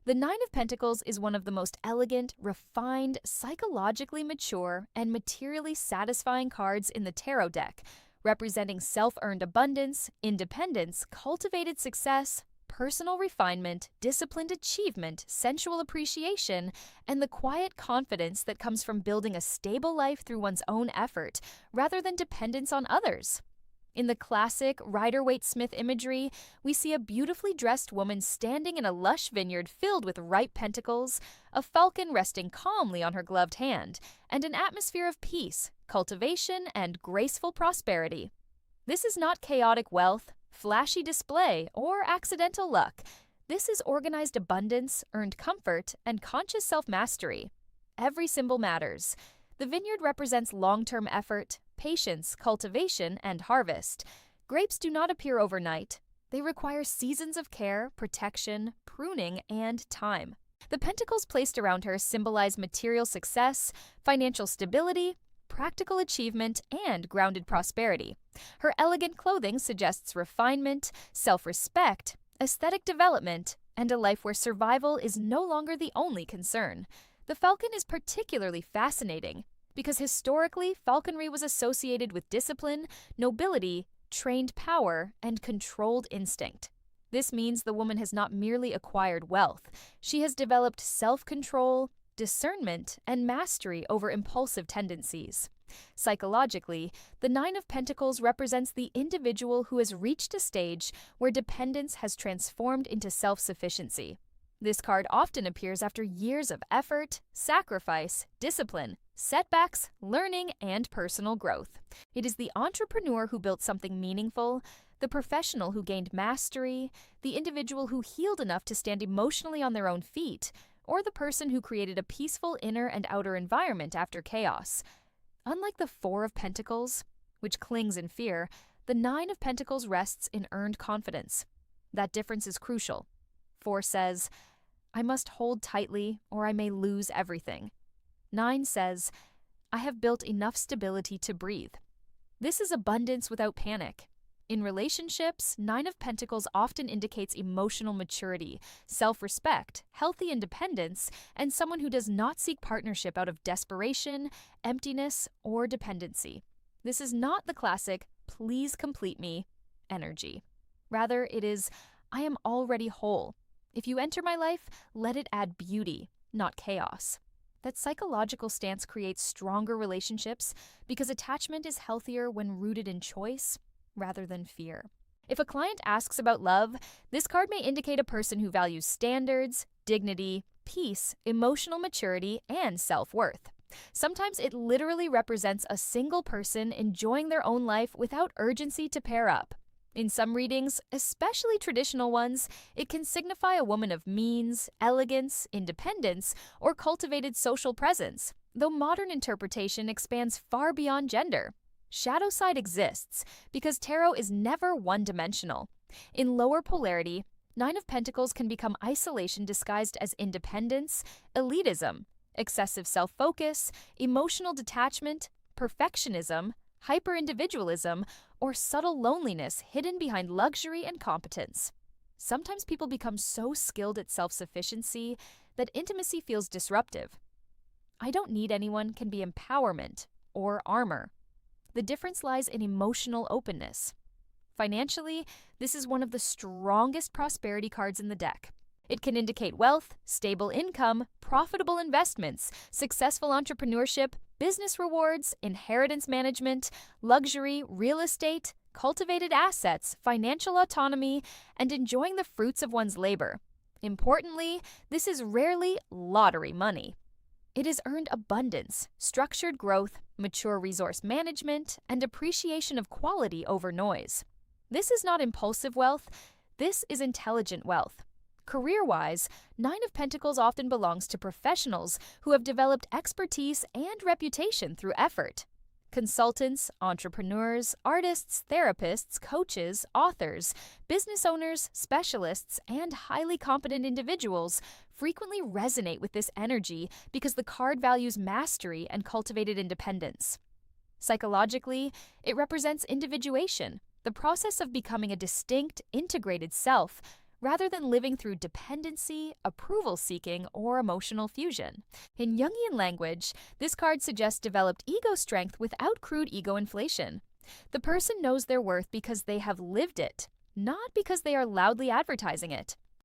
The Nine of Pentacles is one of the most elegant, refined, psychologically mature, and materially satisfying cards in the tarot deck, representing self-earned abundance, independence, cultivated success, personal refinement, disciplined achievement, sensual appreciation, and the quiet confidence that comes from building a stable life through one's own effort, rather than dependence on others. In the classic Rider-Waite-Smith imagery, we see a beautifully dressed woman standing in a lush vineyard filled with ripe pentacles, a falcon resting calmly on her gloved hand, and an atmosphere of peace, cultivation, and graceful prosperity. This is not chaotic wealth, flashy display, or accidental luck. This is organized abundance, earned comfort, and conscious self-mastery. Every symbol matters. The vineyard represents long-term effort, patience, cultivation, and harvest. Grapes do not appear overnight. They require seasons of care, protection, pruning, and time. The pentacles placed around her symbolize material success, financial stability, practical achievement, and grounded prosperity. Her elegant clothing suggests refinement, self-respect, aesthetic development, and a life where survival is no longer the only concern. The falcon is particularly fascinating because historically, falconry was associated with discipline, nobility, trained power, and controlled instinct. This means the woman has not merely acquired wealth, she has developed self-control, discernment, and mastery over impulsive tendencies. Psychologically, the Nine of Pentacles represents the individual who has reached a stage where dependence has transformed into self-sufficiency. This card often appears after years of effort, sacrifice, discipline, setbacks, learning, and personal growth. It is the entrepreneur who built something meaningful, the professional who gained mastery, the individual who healed enough to stand emotionally on their own feet, or the person who created a peaceful inner and outer environment after chaos. Unlike the Four of Pentacles, which clings in fear, the Nine of Pentacles rests in earned confidence. That difference is crucial. Four says, I must hold tightly or I may lose everything. Nine says, I have built enough stability to breathe. This is abundance without panic. In relationships, Nine of Pentacles often indicates emotional maturity, self-respect, healthy independence, and someone who does not seek partnership out of desperation, emptiness, or dependency. This is not the classic, please complete me, energy. Rather, it is, I am already whole. If you enter my life, let it add beauty, not chaos. That psychological stance creates stronger relationships because attachment is healthier when rooted in choice rather than fear. If a client asks about love, this card may indicate a person who values standards, dignity, peace, emotional maturity, and self-worth. Sometimes it literally represents a single person enjoying their own life without urgency to pair up. In some readings, especially traditional ones, it can signify a woman of means, elegance, independence, or cultivated social presence, though modern interpretation expands far beyond gender. Shadow side exists because tarot is never one-dimensional. In lower polarity, Nine of Pentacles can become isolation disguised as independence, elitism, excessive self-focus, emotional detachment, perfectionism, hyper-individualism, or subtle loneliness hidden behind luxury and competence. Sometimes people become so skilled at self-sufficiency that intimacy feels disruptive. I don't need anyone can be empowerment or armor. The difference lies in emotional openness. Financially, this is one of the strongest prosperity cards in the deck. It can indicate wealth, stable income, profitable investments, successful entrepreneurship, business rewards, inheritance management, luxury, real estate, cultivated assets, financial autonomy, and enjoying the fruits of one's labor. Importantly, this is rarely lottery money. It is earned abundance, structured growth, mature resource management, and appreciation of quality over noise. This is not impulsive wealth, this is intelligent wealth. Career-wise, Nine of Pentacles often belongs to professionals who have developed expertise and reputation through effort. Consultants, entrepreneurs, artists, therapists, coaches, authors, business owners, specialists, and highly competent individuals frequently resonate with this energy because the card values mastery and cultivated independence. Psychologically, it represents individuation, the process of becoming a distinct, integrated self, rather than living through dependency, approval seeking, or emotional fusion. In Jungian language, this card suggests developed ego strength without crude ego inflation. The person knows their worth because they have lived it, not because they are loudly advertising it.